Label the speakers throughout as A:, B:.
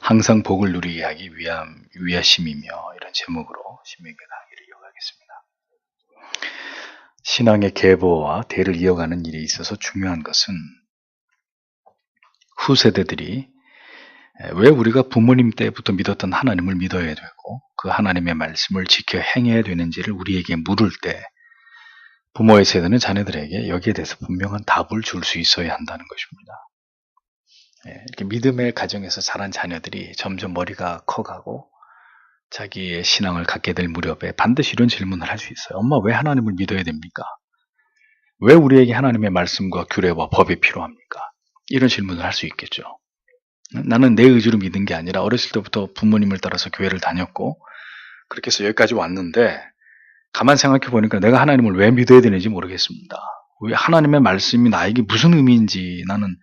A: 항상 복을 누리게 하기 위하심이며 이런 제목으로 신명기 강의를 이어가겠습니다. 신앙의 계보와 대를 이어가는 일에 있어서 중요한 것은 후세대들이 왜 우리가 부모님 때부터 믿었던 하나님을 믿어야 되고 그 하나님의 말씀을 지켜 행해야 되는지를 우리에게 물을 때 부모의 세대는 자녀들에게 여기에 대해서 분명한 답을 줄 수 있어야 한다는 것입니다. 이렇게 믿음의 가정에서 자란 자녀들이 점점 머리가 커가고 자기의 신앙을 갖게 될 무렵에 반드시 이런 질문을 할 수 있어요. 엄마, 왜 하나님을 믿어야 됩니까? 왜 우리에게 하나님의 말씀과 규례와 법이 필요합니까? 이런 질문을 할 수 있겠죠. 나는 내 의지로 믿은 게 아니라 어렸을 때부터 부모님을 따라서 교회를 다녔고 그렇게 해서 여기까지 왔는데 가만 생각해 보니까 내가 하나님을 왜 믿어야 되는지 모르겠습니다. 왜 하나님의 말씀이 나에게 무슨 의미인지 나는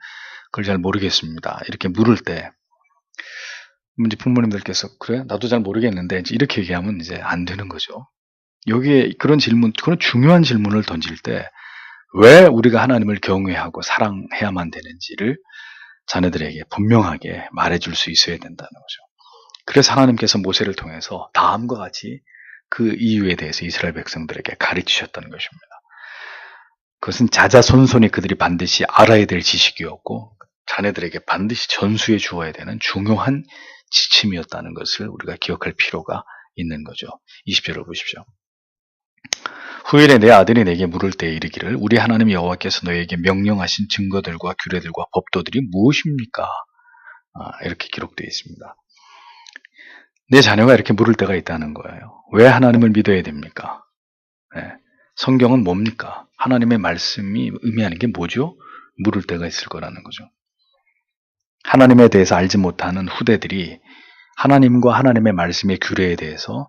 A: 그걸 잘 모르겠습니다. 이렇게 물을 때 이제 부모님들께서 그래? 나도 잘 모르겠는데 이렇게 얘기하면 이제 안 되는 거죠. 여기에 그런 질문, 그런 중요한 질문을 던질 때 왜 우리가 하나님을 경외하고 사랑해야만 되는지를 자녀들에게 분명하게 말해줄 수 있어야 된다는 거죠. 그래서 하나님께서 모세를 통해서 다음과 같이 그 이유에 대해서 이스라엘 백성들에게 가르치셨다는 것입니다. 그것은 자자손손이 그들이 반드시 알아야 될 지식이었고 자녀들에게 반드시 전수해 주어야 되는 중요한 지침이었다는 것을 우리가 기억할 필요가 있는 거죠. 20절을 보십시오. 후일에 내 아들이 내게 물을 때 이르기를 우리 하나님 여호와께서 너에게 명령하신 증거들과 규례들과 법도들이 무엇입니까? 이렇게 기록되어 있습니다. 내 자녀가 이렇게 물을 때가 있다는 거예요. 왜 하나님을 믿어야 됩니까? 성경은 뭡니까? 하나님의 말씀이 의미하는 게 뭐죠? 물을 때가 있을 거라는 거죠. 하나님에 대해서 알지 못하는 후대들이 하나님과 하나님의 말씀의 규례에 대해서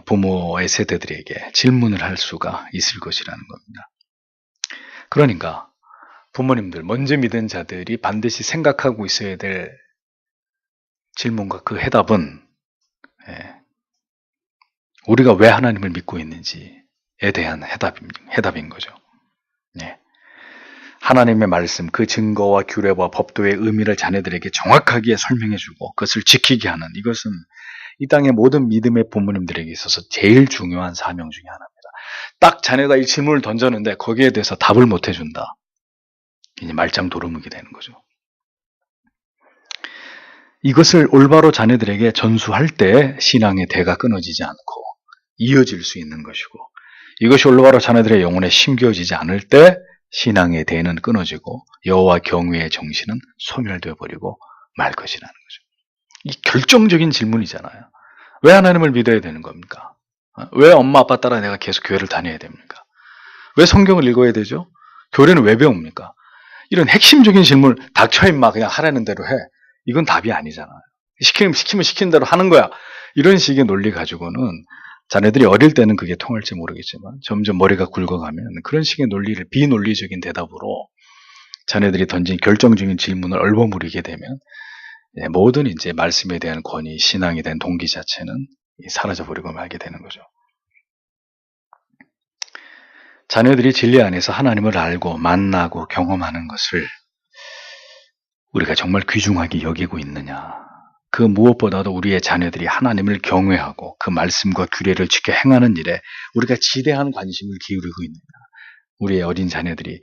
A: 부모의 세대들에게 질문을 할 수가 있을 것이라는 겁니다. 그러니까 부모님들, 먼저 믿은 자들이 반드시 생각하고 있어야 될 질문과 그 해답은 우리가 왜 하나님을 믿고 있는지에 대한 해답인 거죠. 하나님의 말씀, 그 증거와 규례와 법도의 의미를 자녀들에게 정확하게 설명해주고 그것을 지키게 하는 이것은 이 땅의 모든 믿음의 부모님들에게 있어서 제일 중요한 사명 중에 하나입니다. 딱 자녀가 이 질문을 던졌는데 거기에 대해서 답을 못 해준다. 이제 말짱 도루묵이 되는 거죠. 이것을 올바로 자녀들에게 전수할 때 신앙의 대가 끊어지지 않고 이어질 수 있는 것이고 이것이 올바로 자녀들의 영혼에 심겨지지 않을 때 신앙의 대는 끊어지고 여호와 경외의 정신은 소멸되어 버리고 말 것이라는 거죠. 이 결정적인 질문이잖아요. 왜 하나님을 믿어야 되는 겁니까? 왜 엄마 아빠 따라 내가 계속 교회를 다녀야 됩니까? 왜 성경을 읽어야 되죠? 교회는 왜 배웁니까? 이런 핵심적인 질문을 닥쳐 임마 그냥 하라는 대로 해. 이건 답이 아니잖아요. 시키면 시킨 대로 하는 거야. 이런 식의 논리 가지고는 자네들이 어릴 때는 그게 통할지 모르겠지만 점점 머리가 굵어가면 그런 식의 논리를 비논리적인 대답으로 자네들이 던진 결정적인 질문을 얼버무리게 되면 모든 이제 말씀에 대한 권위, 신앙에 대한 동기 자체는 사라져버리고 말게 되는 거죠. 자녀들이 진리 안에서 하나님을 알고 만나고 경험하는 것을 우리가 정말 귀중하게 여기고 있느냐. 그 무엇보다도 우리의 자녀들이 하나님을 경외하고 그 말씀과 규례를 지켜 행하는 일에 우리가 지대한 관심을 기울이고 있느냐. 우리의 어린 자녀들이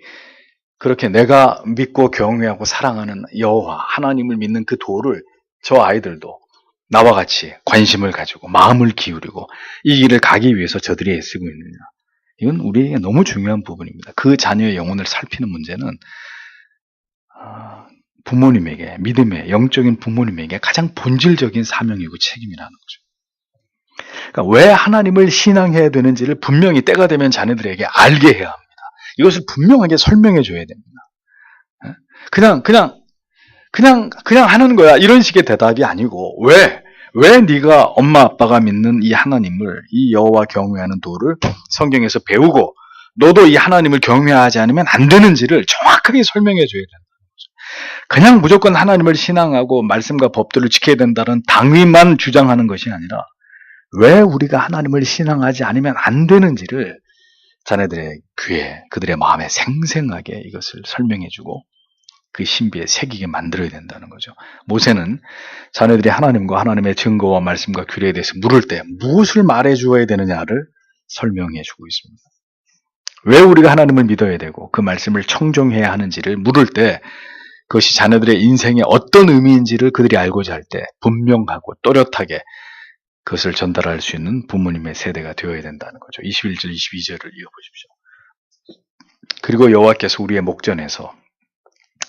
A: 그렇게 내가 믿고 경외하고 사랑하는 여호와 하나님을 믿는 그 도를 저 아이들도 나와 같이 관심을 가지고 마음을 기울이고 이 길을 가기 위해서 저들이 애쓰고 있느냐. 이건 우리에게 너무 중요한 부분입니다. 그 자녀의 영혼을 살피는 문제는 부모님에게, 믿음의 영적인 부모님에게 가장 본질적인 사명이고 책임이라는 거죠. 그러니까 왜 하나님을 신앙해야 되는지를 분명히 때가 되면 자녀들에게 알게 해야 합니다. 이것을 분명하게 설명해 줘야 됩니다. 그냥 하는 거야. 이런 식의 대답이 아니고 왜 네가 엄마 아빠가 믿는 이 하나님을, 이 여호와 경외하는 도를 성경에서 배우고 너도 이 하나님을 경외하지 않으면 안 되는지를 정확하게 설명해 줘야 된다는 거죠. 그냥 무조건 하나님을 신앙하고 말씀과 법도를 지켜야 된다는 당위만 주장하는 것이 아니라 왜 우리가 하나님을 신앙하지 않으면 안 되는지를 자네들의 귀에, 그들의 마음에 생생하게 이것을 설명해주고 그 신비에 새기게 만들어야 된다는 거죠. 모세는 자녀들이 하나님과 하나님의 증거와 말씀과 규례에 대해서 물을 때 무엇을 말해 주어야 되느냐를 설명해 주고 있습니다. 왜 우리가 하나님을 믿어야 되고 그 말씀을 청종해야 하는지를 물을 때 그것이 자녀들의 인생에 어떤 의미인지를 그들이 알고자 할 때 분명하고 또렷하게 그것을 전달할 수 있는 부모님의 세대가 되어야 된다는 거죠. 21절, 22절을 읽어보십시오. 그리고 여호와께서 우리의 목전에서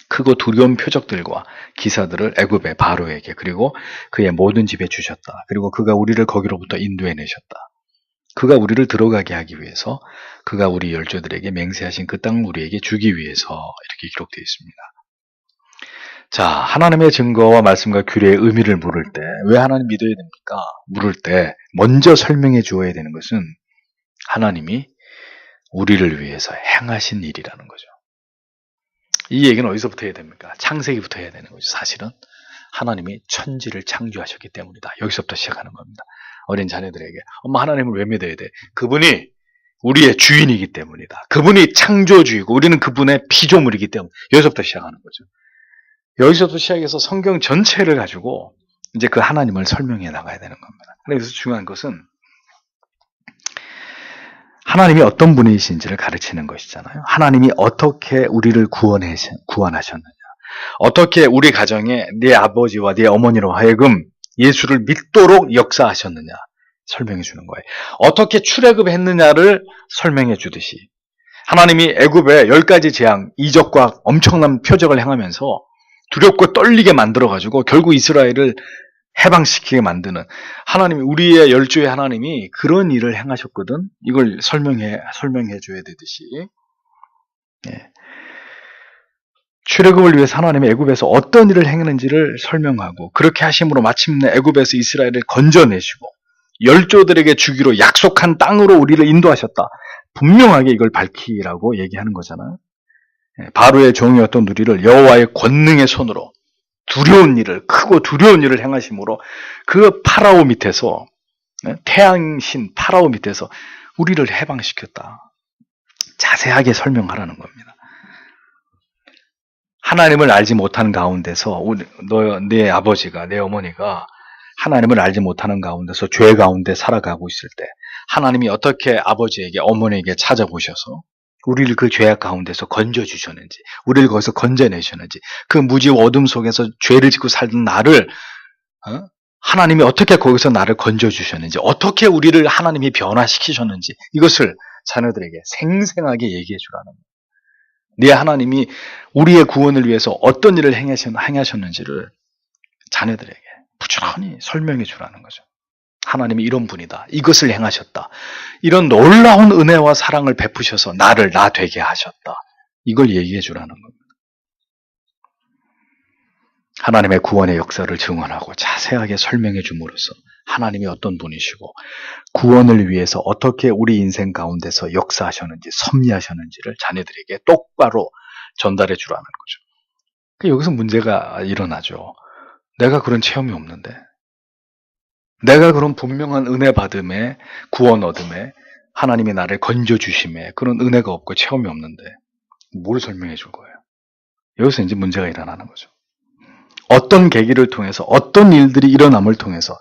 A: 크고 두려운 표적들과 기사들을 애굽의 바로에게 그리고 그의 모든 집에 주셨다. 그리고 그가 우리를 거기로부터 인도해내셨다. 그가 우리를 들어가게 하기 위해서 그가 우리 열조들에게 맹세하신 그 땅을 우리에게 주기 위해서 이렇게 기록되어 있습니다. 자, 하나님의 증거와 말씀과 규례의 의미를 물을 때 왜 하나님 믿어야 됩니까? 물을 때 먼저 설명해 주어야 되는 것은 하나님이 우리를 위해서 행하신 일이라는 거죠. 이 얘기는 어디서부터 해야 됩니까? 창세기부터 해야 되는 거죠. 사실은 하나님이 천지를 창조하셨기 때문이다. 여기서부터 시작하는 겁니다. 어린 자녀들에게 엄마 하나님을 왜 믿어야 돼? 그분이 우리의 주인이기 때문이다. 그분이 창조주이고 우리는 그분의 피조물이기 때문에 여기서부터 시작하는 거죠. 여기서부터 시작해서 성경 전체를 가지고 이제 그 하나님을 설명해 나가야 되는 겁니다. 그래서 중요한 것은 하나님이 어떤 분이신지를 가르치는 것이잖아요. 하나님이 어떻게 우리를 구원하셨느냐. 어떻게 우리 가정에 네 아버지와 네 어머니로 하여금 예수를 믿도록 역사하셨느냐 설명해 주는 거예요. 어떻게 출애굽했느냐를 설명해 주듯이 하나님이 애굽에 10가지 재앙, 이적과 엄청난 표적을 행하면서 두렵고 떨리게 만들어가지고 결국 이스라엘을 해방시키게 만드는 하나님이 우리의 열조의 하나님이 그런 일을 행하셨거든. 이걸 설명해 줘야 되듯이 예. 출애굽을 위해서 하나님이 애굽에서 어떤 일을 행했는지를 설명하고 그렇게 하심으로 마침내 애굽에서 이스라엘을 건져내시고 열조들에게 주기로 약속한 땅으로 우리를 인도하셨다. 분명하게 이걸 밝히라고 얘기하는 거잖아요. 바로의 종이었던 우리를 여호와의 권능의 손으로 크고 두려운 일을 행하심으로 그 파라오 밑에서 태양신 파라오 밑에서 우리를 해방시켰다. 자세하게 설명하라는 겁니다. 하나님을 알지 못하는 가운데서 내 아버지가 내 어머니가 하나님을 알지 못하는 가운데서 죄 가운데 살아가고 있을 때 하나님이 어떻게 아버지에게 어머니에게 찾아보셔서 우리를 그 죄악 가운데서 건져주셨는지 우리를 거기서 건져내셨는지 그 무지 어둠 속에서 죄를 짓고 살던 나를 하나님이 어떻게 거기서 나를 건져주셨는지 어떻게 우리를 하나님이 변화시키셨는지 이것을 자녀들에게 생생하게 얘기해 주라는 거예요. 네 하나님이 우리의 구원을 위해서 어떤 일을 행하셨는지를 자녀들에게 부지런히 설명해 주라는 거죠. 하나님이 이런 분이다. 이것을 행하셨다. 이런 놀라운 은혜와 사랑을 베푸셔서 나를 나 되게 하셨다. 이걸 얘기해 주라는 겁니다. 하나님의 구원의 역사를 증언하고 자세하게 설명해 줌으로써 하나님이 어떤 분이시고 구원을 위해서 어떻게 우리 인생 가운데서 역사하셨는지 섭리하셨는지를 자녀들에게 똑바로 전달해 주라는 거죠. 여기서 문제가 일어나죠. 내가 그런 체험이 없는데 내가 그런 분명한 은혜 받음에 구원 얻음에 하나님이 나를 건져주심에 그런 은혜가 없고 체험이 없는데 뭘 설명해 줄 거예요? 여기서 이제 문제가 일어나는 거죠. 어떤 계기를 통해서 어떤 일들이 일어남을 통해서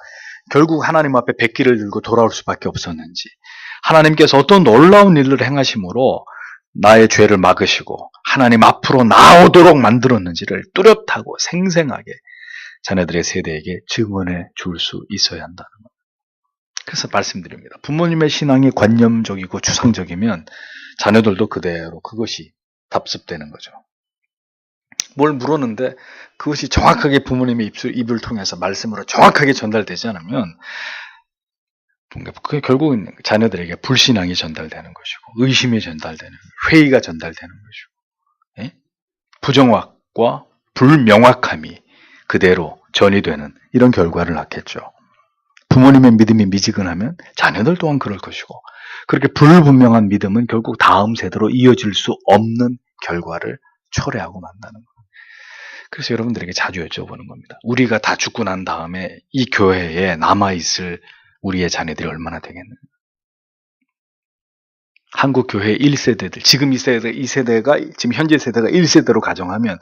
A: 결국 하나님 앞에 백기를 들고 돌아올 수밖에 없었는지 하나님께서 어떤 놀라운 일을 행하심으로 나의 죄를 막으시고 하나님 앞으로 나오도록 만들었는지를 뚜렷하고 생생하게 자녀들의 세대에게 증언해 줄 수 있어야 한다는 거예요. 그래서 말씀드립니다. 부모님의 신앙이 관념적이고 추상적이면 자녀들도 그대로 그것이 답습되는 거죠. 뭘 물었는데 그것이 정확하게 부모님의 입을 통해서 말씀으로 정확하게 전달되지 않으면 그게 결국은 자녀들에게 불신앙이 전달되는 것이고 의심이 전달되는 회의가 전달되는 것이고 부정확과 불명확함이 그대로 전이되는 이런 결과를 낳겠죠. 부모님의 믿음이 미지근하면 자녀들 또한 그럴 것이고 그렇게 불분명한 믿음은 결국 다음 세대로 이어질 수 없는 결과를 초래하고 만다는 거예요. 그래서 여러분들에게 자주 여쭤보는 겁니다. 우리가 다 죽고 난 다음에 이 교회에 남아있을 우리의 자녀들이 얼마나 되겠느냐. 한국 교회 1세대들, 지금 이 세대가, 지금 현재 세대가 1세대로 가정하면,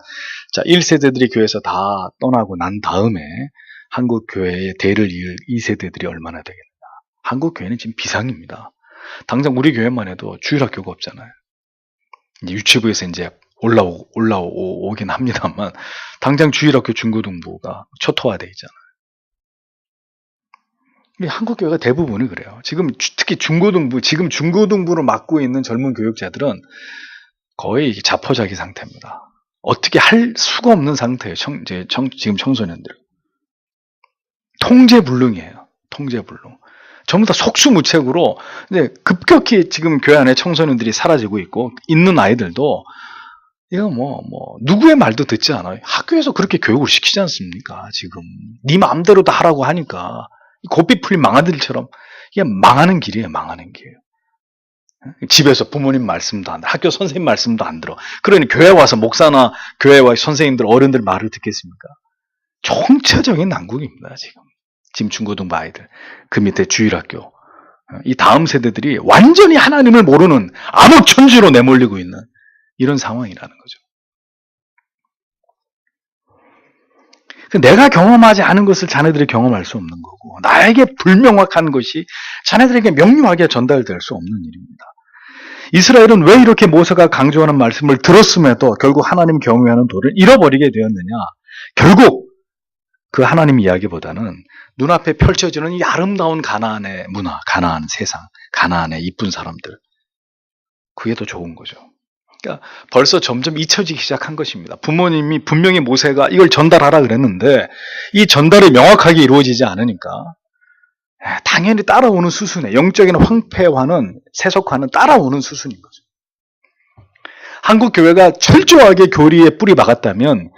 A: 자, 1세대들이 교회에서 다 떠나고 난 다음에 한국 교회의 대를 이을 2세대들이 얼마나 되겠느냐. 한국 교회는 지금 비상입니다. 당장 우리 교회만 해도 주일학교가 없잖아요. 이제 유치부에서 이제 올라오긴 합니다만, 당장 주일학교 중고등부가 초토화되어 있잖아요. 한국 교회가 대부분이 그래요. 지금 특히 지금 중고등부를 맡고 있는 젊은 교육자들은 거의 자포자기 상태입니다. 어떻게 할 수가 없는 상태예요. 지금 청소년들. 통제불능이에요. 통제불능. 전부 다 속수무책으로 이제 급격히 지금 교회 안에 청소년들이 사라지고 있고, 있는 아이들도 이거 누구의 말도 듣지 않아요. 학교에서 그렇게 교육을 시키지 않습니까? 지금 네 마음대로 다 하라고 하니까 고삐 풀린 망아들처럼 이게 망하는 길이에요. 망하는 길. 집에서 부모님 말씀도 안 들어, 학교 선생님 말씀도 안 들어. 그러니 교회 와서 목사나 교회와 선생님들, 어른들 말을 듣겠습니까? 총체적인 난국입니다. 지금 중고등부 아이들, 그 밑에 주일학교, 이 다음 세대들이 완전히 하나님을 모르는 암흑천지로 내몰리고 있는 이런 상황이라는 거죠. 내가 경험하지 않은 것을 자네들이 경험할 수 없는 거고, 나에게 불명확한 것이 자네들에게 명료하게 전달될 수 없는 일입니다. 이스라엘은 왜 이렇게 모세가 강조하는 말씀을 들었음에도 결국 하나님 경외하는 도를 잃어버리게 되었느냐? 결국 그 하나님 이야기보다는 눈앞에 펼쳐지는 이 아름다운 가나안의 문화, 가나안 세상, 가나안의 이쁜 사람들, 그게 더 좋은 거죠. 그러니까 벌써 점점 잊혀지기 시작한 것입니다. 부모님이 분명히 모세가 이걸 전달하라 그랬는데 이 전달이 명확하게 이루어지지 않으니까 당연히 따라오는 수순에, 영적인 황폐화는, 세속화는 따라오는 수순인 거죠. 한국 교회가 철저하게 교리에 뿌리 박았다면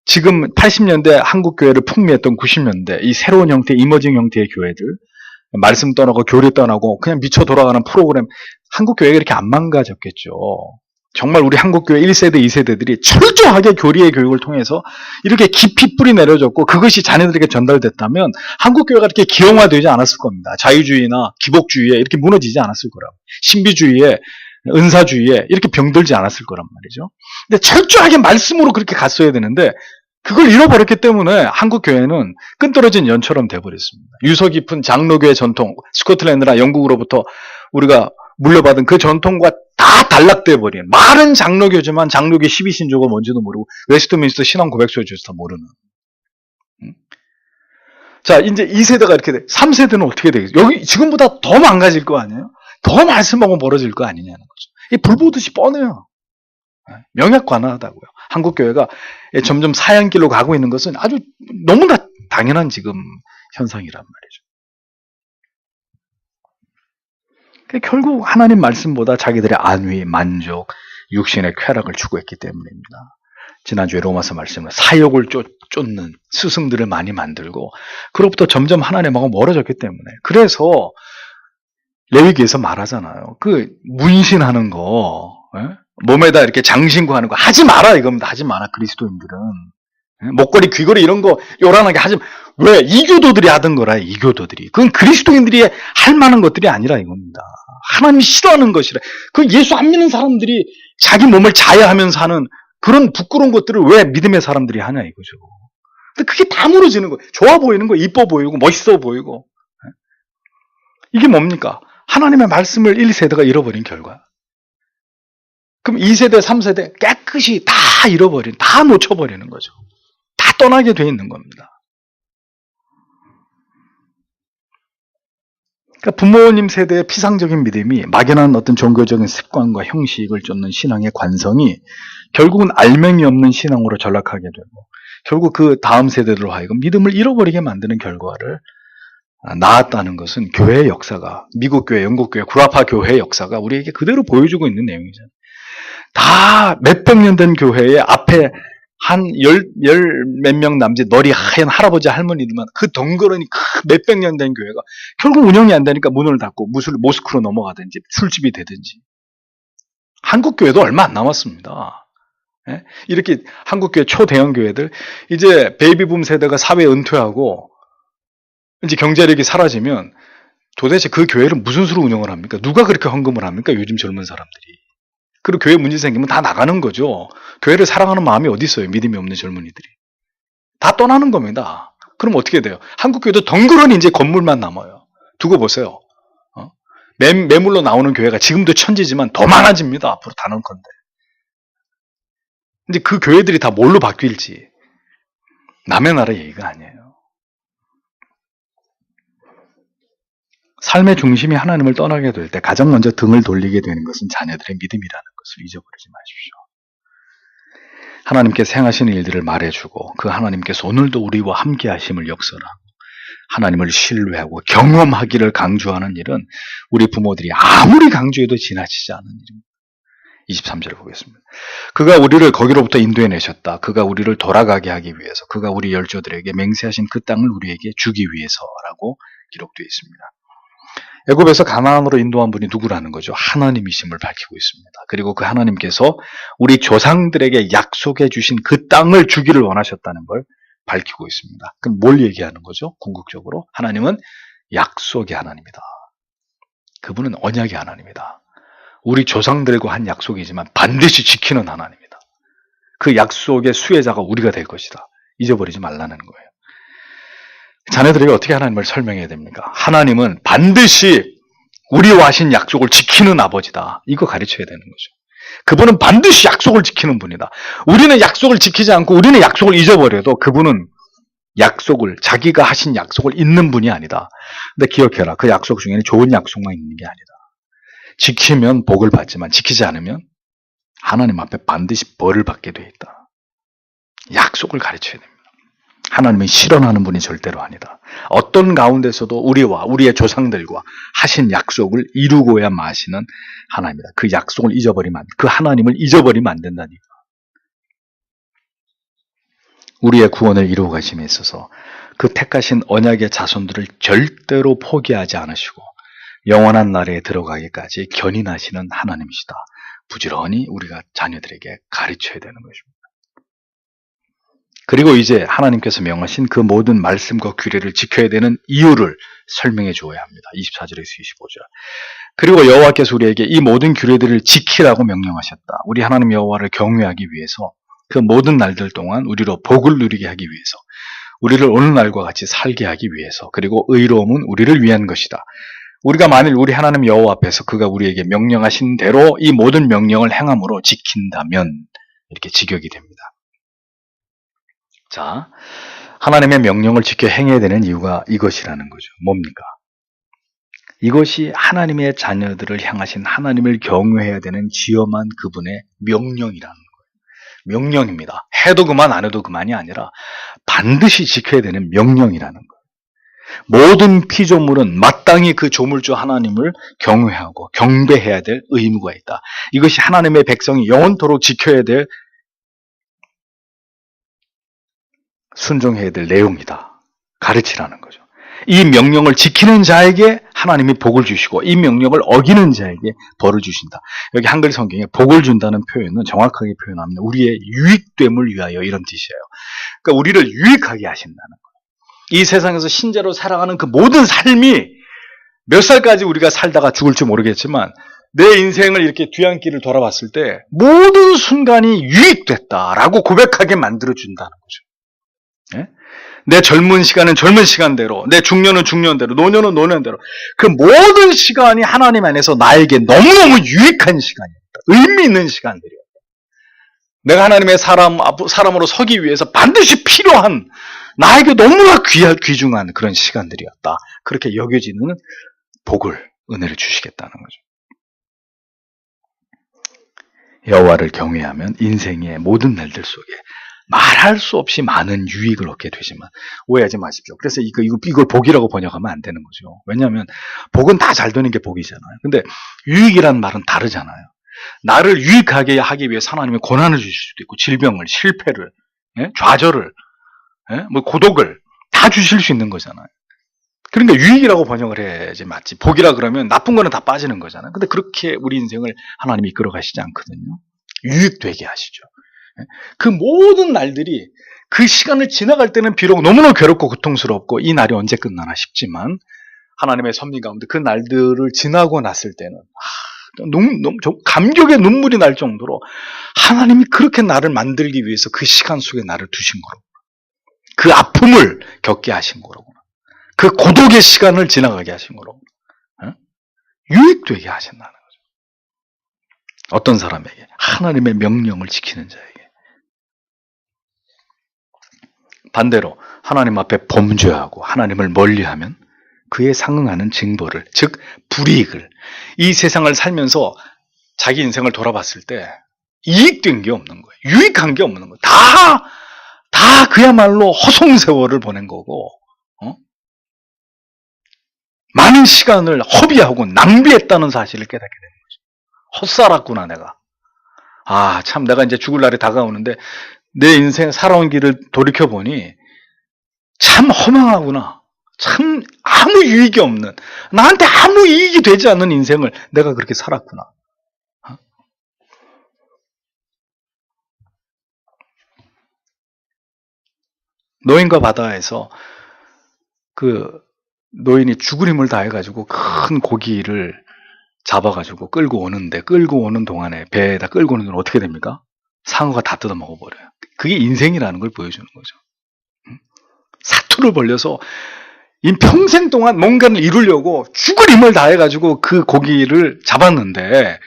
A: 지금 80년대 한국 교회를 풍미했던 90년대 이 새로운 형태, 이머징 형태의 교회들, 말씀 떠나고 교리 떠나고 그냥 미쳐 돌아가는 프로그램, 한국 교회가 이렇게 안 망가졌겠죠. 정말 우리 한국교회 1세대, 2세대들이 철저하게 교리의 교육을 통해서 이렇게 깊이 뿌리 내려졌고 그것이 자녀들에게 전달됐다면 한국교회가 이렇게 기형화되지 않았을 겁니다. 자유주의나 기복주의에 이렇게 무너지지 않았을 거라고. 신비주의에, 은사주의에 이렇게 병들지 않았을 거란 말이죠. 근데 철저하게 말씀으로 그렇게 갔어야 되는데 그걸 잃어버렸기 때문에 한국교회는 끈떨어진 연처럼 돼버렸습니다. 유서 깊은 장로교의 전통, 스코틀랜드나 영국으로부터 우리가 물려받은 그 전통과 다 단락돼 버린, 말은 장로교지만 장로교 12신조가 뭔지도 모르고 웨스트민스터 신앙 고백서에 주서 모르는. 자, 이제 2세대가 이렇게 돼. 3세대는 어떻게 되겠어요? 여기 지금보다 더 망가질 거 아니에요? 더 말씀하고 멀어질 거 아니냐는 거죠. 이 불보듯이 뻔해요. 명약관화하다고요. 한국교회가 점점 사양길로 가고 있는 것은 아주 너무나 당연한 지금 현상이란 말이죠. 결국 하나님 말씀보다 자기들의 안위, 만족, 육신의 쾌락을 추구했기 때문입니다. 지난주에 로마서 말씀은 사욕을 쫓는 스승들을 많이 만들고 그로부터 점점 하나님하고 멀어졌기 때문에, 그래서 레위기에서 말하잖아요. 그 문신하는 거, 몸에다 이렇게 장신구 하는 거 하지 마라 이겁니다. 하지 마라. 그리스도인들은 목걸이, 귀걸이 이런 거 요란하게 하지 마. 왜? 이교도들이 하던 거라. 이교도들이. 그건 그리스도인들이 할 만한 것들이 아니라 이겁니다. 하나님이 싫어하는 것이라. 그 예수 안 믿는 사람들이 자기 몸을 자해하면서 하는 그런 부끄러운 것들을 왜 믿음의 사람들이 하냐 이거죠. 근데 그게 다 무너지는 거예요. 좋아 보이는 거, 이뻐 보이고 멋있어 보이고. 이게 뭡니까? 하나님의 말씀을 1세대가 잃어버린 결과. 그럼 2세대, 3세대 깨끗이 다 잃어버린, 다 놓쳐버리는 거죠. 다 떠나게 돼 있는 겁니다. 그러니까 부모님 세대의 피상적인 믿음이 막연한 어떤 종교적인 습관과 형식을 쫓는 신앙의 관성이 결국은 알맹이 없는 신앙으로 전락하게 되고 결국 그 다음 세대들로 하여금 믿음을 잃어버리게 만드는 결과를 낳았다는 것은 교회의 역사가, 미국 교회, 영국 교회, 구라파 교회의 역사가 우리에게 그대로 보여주고 있는 내용이잖아요. 다 몇백 년 된 교회의 앞에 한 열 몇 명 남짓 머리 하얀 할아버지 할머니들만 그 덩그러니 몇백 년 된 교회가 결국 운영이 안 되니까 문을 닫고 모스크로 넘어가든지 술집이 되든지. 한국 교회도 얼마 안 남았습니다. 이렇게 한국 교회 초대형 교회들 이제 베이비붐 세대가 사회에 은퇴하고 이제 경제력이 사라지면 도대체 그 교회를 무슨 수로 운영을 합니까? 누가 그렇게 헌금을 합니까? 요즘 젊은 사람들이. 그리고 교회 문제 생기면 다 나가는 거죠. 교회를 사랑하는 마음이 어디 있어요? 믿음이 없는 젊은이들이. 다 떠나는 겁니다. 그럼 어떻게 돼요? 한국교회도 덩그러니 이제 건물만 남아요. 두고 보세요. 매물로 나오는 교회가 지금도 천지지만 더 많아집니다. 앞으로 단언컨대. 이제 그 교회들이 다 뭘로 바뀔지 남의 나라 얘기가 아니에요. 삶의 중심이 하나님을 떠나게 될 때 가장 먼저 등을 돌리게 되는 것은 자녀들의 믿음이라는 것을 잊어버리지 마십시오. 하나님께서 행하시는 일들을 말해주고 그 하나님께서 오늘도 우리와 함께 하심을 역설하고 하나님을 신뢰하고 경험하기를 강조하는 일은 우리 부모들이 아무리 강조해도 지나치지 않은 일입니다. 23절을 보겠습니다. 그가 우리를 거기로부터 인도해내셨다. 그가 우리를 돌아가게 하기 위해서 그가 우리 열조들에게 맹세하신 그 땅을 우리에게 주기 위해서라고 기록되어 있습니다. 애굽에서 가나안으로 인도한 분이 누구라는 거죠? 하나님이심을 밝히고 있습니다. 그리고 그 하나님께서 우리 조상들에게 약속해 주신 그 땅을 주기를 원하셨다는 걸 밝히고 있습니다. 그럼 뭘 얘기하는 거죠? 궁극적으로 하나님은 약속의 하나님이다. 그분은 언약의 하나님이다. 우리 조상들과 한 약속이지만 반드시 지키는 하나님이다. 그 약속의 수혜자가 우리가 될 것이다. 잊어버리지 말라는 거예요. 자녀들에게 어떻게 하나님을 설명해야 됩니까? 하나님은 반드시 우리와 하신 약속을 지키는 아버지다. 이거 가르쳐야 되는 거죠. 그분은 반드시 약속을 지키는 분이다. 우리는 약속을 지키지 않고 우리는 약속을 잊어버려도 그분은 약속을, 자기가 하신 약속을 잊는 분이 아니다. 근데 기억해라. 그 약속 중에는 좋은 약속만 있는 게 아니다. 지키면 복을 받지만 지키지 않으면 하나님 앞에 반드시 벌을 받게 돼 있다. 약속을 가르쳐야 됩니다. 하나님은 실현하는 분이 절대로 아니다. 어떤 가운데서도 우리와 우리의 조상들과 하신 약속을 이루고야 마시는 하나님이다. 그 약속을 잊어버리면, 그 하나님을 잊어버리면 안 된다니까. 우리의 구원을 이루어 가심에 있어서 그 택하신 언약의 자손들을 절대로 포기하지 않으시고 영원한 나라에 들어가기까지 견인하시는 하나님이시다. 부지런히 우리가 자녀들에게 가르쳐야 되는 것입니다. 그리고 이제 하나님께서 명하신 그 모든 말씀과 규례를 지켜야 되는 이유를 설명해 주어야 합니다. 24절에서 25절. 그리고 여호와께서 우리에게 이 모든 규례들을 지키라고 명령하셨다. 우리 하나님 여호와를 경외하기 위해서 그 모든 날들 동안 우리로 복을 누리게 하기 위해서 우리를 오늘날과 같이 살게 하기 위해서 그리고 의로움은 우리를 위한 것이다. 우리가 만일 우리 하나님 여호와 앞에서 그가 우리에게 명령하신 대로 이 모든 명령을 행함으로 지킨다면 이렇게 직역이 됩니다. 자, 하나님의 명령을 지켜 행해야 되는 이유가 이것이라는 거죠. 뭡니까? 이것이 하나님의 자녀들을 향하신 하나님을 경외해야 되는 지엄한 그분의 명령이라는 거예요. 명령입니다. 해도 그만 안 해도 그만이 아니라 반드시 지켜야 되는 명령이라는 거예요. 모든 피조물은 마땅히 그 조물주 하나님을 경외하고 경배해야 될 의무가 있다. 이것이 하나님의 백성이 영원토록 지켜야 될 순종해야 될 내용이다. 가르치라는 거죠. 이 명령을 지키는 자에게 하나님이 복을 주시고 이 명령을 어기는 자에게 벌을 주신다. 여기 한글 성경에 복을 준다는 표현은 정확하게 표현하면 우리의 유익됨을 위하여 이런 뜻이에요. 그러니까 우리를 유익하게 하신다는 거예요. 이 세상에서 신자로 살아가는 그 모든 삶이 몇 살까지 우리가 살다가 죽을지 모르겠지만 내 인생을 이렇게 뒤안길을 돌아봤을 때 모든 순간이 유익됐다라고 고백하게 만들어준다는 거죠. 예? 내 젊은 시간은 젊은 시간대로, 내 중년은 중년대로, 노년은 노년대로 그 모든 시간이 하나님 안에서 나에게 너무너무 유익한 시간이었다. 의미 있는 시간들이었다. 내가 하나님의 사람으로 서기 위해서 반드시 필요한 나에게 너무나 귀중한 그런 시간들이었다. 그렇게 여겨지는 복을, 은혜를 주시겠다는 거죠. 여호와를 경외하면 인생의 모든 날들 속에 말할 수 없이 많은 유익을 얻게 되지만 오해하지 마십시오. 그래서 이걸 복이라고 번역하면 안 되는 거죠. 왜냐하면 복은 다 잘 되는 게 복이잖아요. 근데 유익이란 말은 다르잖아요. 나를 유익하게 하기 위해 하나님이 고난을 주실 수도 있고 질병을, 실패를, 좌절을, 뭐 고독을 다 주실 수 있는 거잖아요. 그러니까 유익이라고 번역을 해야지 맞지. 복이라 그러면 나쁜 거는 다 빠지는 거잖아요. 근데 그렇게 우리 인생을 하나님이 이끌어 가시지 않거든요. 유익되게 하시죠. 그 모든 날들이 그 시간을 지나갈 때는 비록 너무나 괴롭고 고통스럽고 이 날이 언제 끝나나 싶지만 하나님의 섭리 가운데 그 날들을 지나고 났을 때는 너무 감격의 눈물이 날 정도로 하나님이 그렇게 나를 만들기 위해서 그 시간 속에 나를 두신 거로, 그 아픔을 겪게 하신 거로구나, 그 고독의 시간을 지나가게 하신 거로, 유익되게 하신다는 거죠. 어떤 사람에게? 하나님의 명령을 지키는 자에게. 반대로 하나님 앞에 범죄하고 하나님을 멀리하면 그에 상응하는 징벌을, 즉 불이익을, 이 세상을 살면서 자기 인생을 돌아봤을 때 이익된 게 없는 거예요. 유익한 게 없는 거예요. 다 그야말로 허송세월을 보낸 거고, 많은 시간을 허비하고 낭비했다는 사실을 깨닫게 되는 거죠. 헛살았구나 내가. 참 내가 이제 죽을 날이 다가오는데 내 인생 살아온 길을 돌이켜보니 참 허망하구나. 참 아무 유익이 없는, 나한테 아무 이익이 되지 않는 인생을 내가 그렇게 살았구나. 노인과 바다에서 그 노인이 죽을 힘을 다해가지고 큰 고기를 잡아가지고 끌고 오는 동안에, 배에다 끌고 오는 동안 어떻게 됩니까? 상어가 다 뜯어 먹어버려요. 그게 인생이라는 걸 보여주는 거죠. 사투를 벌려서 이 평생 동안 뭔가를 이루려고 죽을 힘을 다해가지고 그 고기를 잡았는데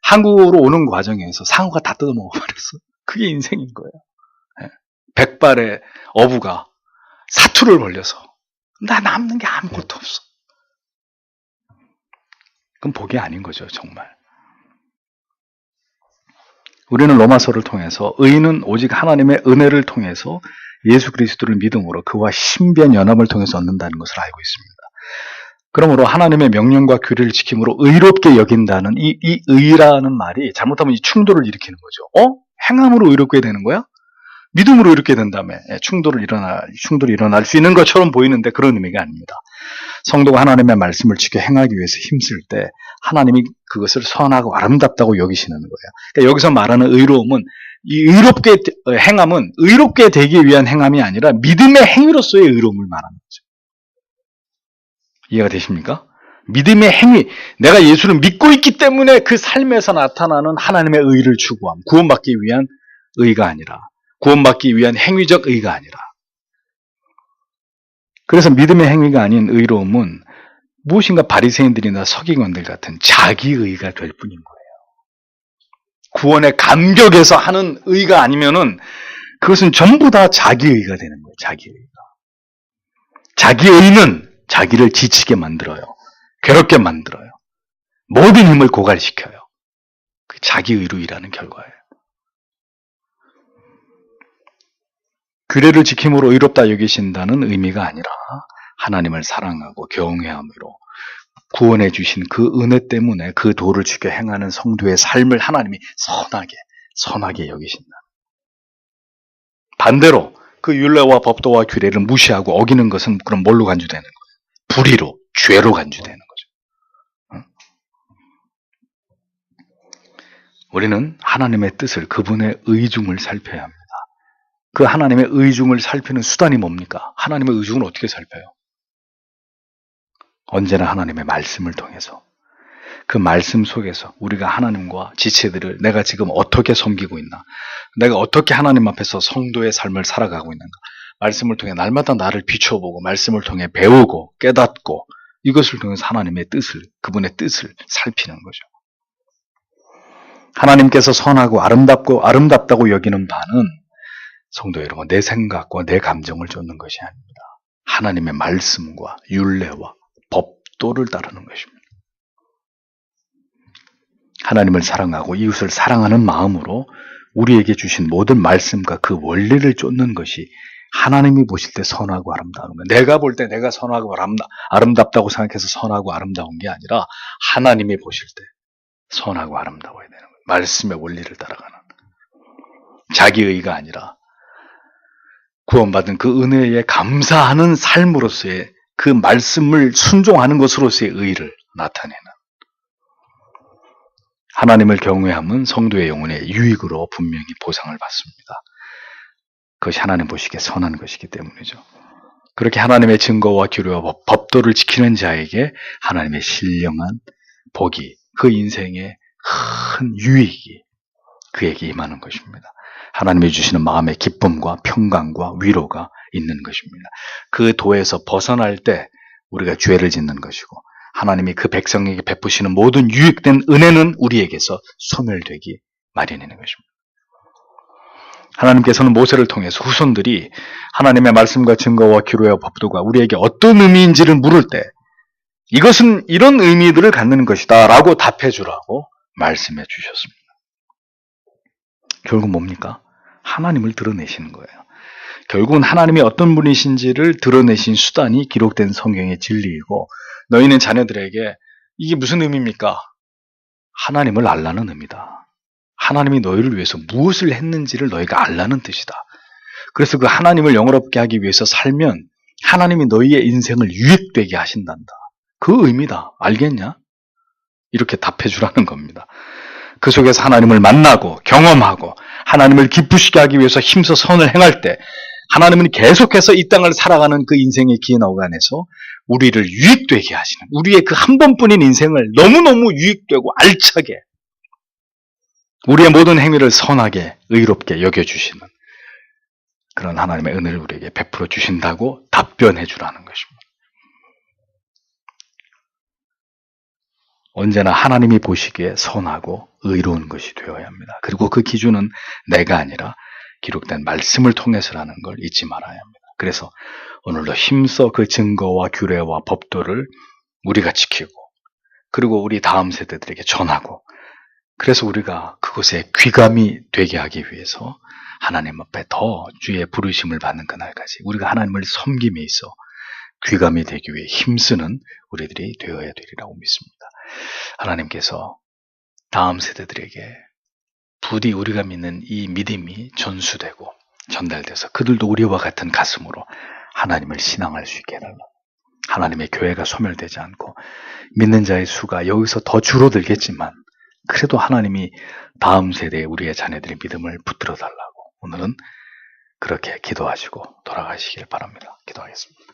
A: 한국으로 오는 과정에서 상어가 다 뜯어 먹어버렸어. 그게 인생인 거예요. 백발의 어부가 사투를 벌려서 나 남는 게 아무것도 없어. 그건 복이 아닌 거죠, 정말. 우리는 로마서를 통해서 의인은 오직 하나님의 은혜를 통해서 예수 그리스도를 믿음으로 그와 신비한 연합을 통해서 얻는다는 것을 알고 있습니다. 그러므로 하나님의 명령과 규례를 지킴으로 의롭게 여긴다는 이 의라는 말이 잘못하면 이 충돌을 일으키는 거죠. 행함으로 의롭게 되는 거야? 믿음으로 이렇게 된다며 충돌이 일어날 수 있는 것처럼 보이는데 그런 의미가 아닙니다. 성도가 하나님의 말씀을 지켜 행하기 위해서 힘쓸 때 하나님이 그것을 선하고 아름답다고 여기시는 거예요. 그러니까 여기서 말하는 의로움은, 이 의롭게 행함은 의롭게 되기 위한 행함이 아니라 믿음의 행위로서의 의로움을 말하는 거죠. 이해가 되십니까? 믿음의 행위, 내가 예수를 믿고 있기 때문에 그 삶에서 나타나는 하나님의 의를 추구함, 구원받기 위한 의가 아니라, 구원받기 위한 행위적 의가 아니라. 그래서 믿음의 행위가 아닌 의로움은 무엇인가 바리새인들이나 서기관들 같은 자기의가 될 뿐인 거예요. 구원의 감격에서 하는 의가 아니면은 그것은 전부 다 자기의가 되는 거예요. 자기의가. 자기의는 자기를 지치게 만들어요. 괴롭게 만들어요. 모든 힘을 고갈시켜요. 그 자기의로 일하는 결과예요. 규례를 지킴으로 의롭다 여기신다는 의미가 아니라 하나님을 사랑하고 경외함으로 구원해 주신 그 은혜 때문에 그 도를 지켜 행하는 성도의 삶을 하나님이 선하게 여기신다. 반대로 그 율례와 법도와 규례를 무시하고 어기는 것은 그럼 뭘로 간주되는 거예요? 불의로, 죄로 간주되는 거죠. 우리는 하나님의 뜻을, 그분의 의중을 살펴야 합니다. 그 하나님의 의중을 살피는 수단이 뭡니까? 하나님의 의중을 어떻게 살펴요? 언제나 하나님의 말씀을 통해서, 그 말씀 속에서 우리가 하나님과 지체들을 내가 지금 어떻게 섬기고 있나, 내가 어떻게 하나님 앞에서 성도의 삶을 살아가고 있는가, 말씀을 통해 날마다 나를 비춰보고 말씀을 통해 배우고 깨닫고 이것을 통해서 하나님의 뜻을, 그분의 뜻을 살피는 거죠. 하나님께서 선하고 아름답다고 여기는 바는 성도 여러분, 내 생각과 내 감정을 쫓는 것이 아닙니다. 하나님의 말씀과 율례와 법도를 따르는 것입니다. 하나님을 사랑하고 이웃을 사랑하는 마음으로 우리에게 주신 모든 말씀과 그 원리를 쫓는 것이 하나님이 보실 때 선하고 아름다운 거예요. 내가 볼 때 내가 선하고 아름답다고 생각해서 선하고 아름다운 게 아니라 하나님이 보실 때 선하고 아름다워야 되는 거예요. 말씀의 원리를 따라가는, 자기의가 아니라 구원받은 그 은혜에 감사하는 삶으로서의, 그 말씀을 순종하는 것으로서의 의를 나타내는, 하나님을 경외함은 성도의 영혼의 유익으로 분명히 보상을 받습니다. 그것이 하나님 보시기에 선한 것이기 때문이죠. 그렇게 하나님의 증거와 규례와 법도를 지키는 자에게 하나님의 신령한 복이, 그 인생의 큰 유익이 그에게 임하는 것입니다. 하나님이 주시는 마음의 기쁨과 평강과 위로가 있는 것입니다. 그 도에서 벗어날 때 우리가 죄를 짓는 것이고, 하나님이 그 백성에게 베푸시는 모든 유익된 은혜는 우리에게서 소멸되기 마련인 것입니다. 하나님께서는 모세를 통해서 후손들이 하나님의 말씀과 증거와 규례와 법도가 우리에게 어떤 의미인지를 물을 때 이것은 이런 의미들을 갖는 것이다 라고 답해 주라고 말씀해 주셨습니다. 결국 뭡니까? 하나님을 드러내시는 거예요. 결국은 하나님이 어떤 분이신지를 드러내신 수단이 기록된 성경의 진리이고, 너희는 자녀들에게 이게 무슨 의미입니까? 하나님을 알라는 의미다. 하나님이 너희를 위해서 무엇을 했는지를 너희가 알라는 뜻이다. 그래서 그 하나님을 영화롭게 하기 위해서 살면 하나님이 너희의 인생을 유익되게 하신단다. 그 의미다. 알겠냐? 이렇게 답해 주라는 겁니다. 그 속에서 하나님을 만나고 경험하고 하나님을 기쁘시게 하기 위해서 힘써 선을 행할 때 하나님은 계속해서 이 땅을 살아가는 그 인생의 긴 어간에서 우리를 유익되게 하시는, 우리의 그 한 번뿐인 인생을 너무너무 유익되고 알차게, 우리의 모든 행위를 선하게 의롭게 여겨주시는 그런 하나님의 은혜를 우리에게 베풀어 주신다고 답변해 주라는 것입니다. 언제나 하나님이 보시기에 선하고 의로운 것이 되어야 합니다. 그리고 그 기준은 내가 아니라 기록된 말씀을 통해서라는 걸 잊지 말아야 합니다. 그래서 오늘도 힘써 그 증거와 규례와 법도를 우리가 지키고, 그리고 우리 다음 세대들에게 전하고, 그래서 우리가 그곳에 귀감이 되게 하기 위해서 하나님 앞에 더 주의 부르심을 받는 그날까지 우리가 하나님을 섬김에 있어 귀감이 되기 위해 힘쓰는 우리들이 되어야 되리라고 믿습니다. 하나님께서 다음 세대들에게 부디 우리가 믿는 이 믿음이 전수되고 전달돼서 그들도 우리와 같은 가슴으로 하나님을 신앙할 수 있게 해달라. 하나님의 교회가 소멸되지 않고 믿는 자의 수가 여기서 더 줄어들겠지만 그래도 하나님이 다음 세대에 우리의 자녀들의 믿음을 붙들어 달라고 오늘은 그렇게 기도하시고 돌아가시길 바랍니다. 기도하겠습니다.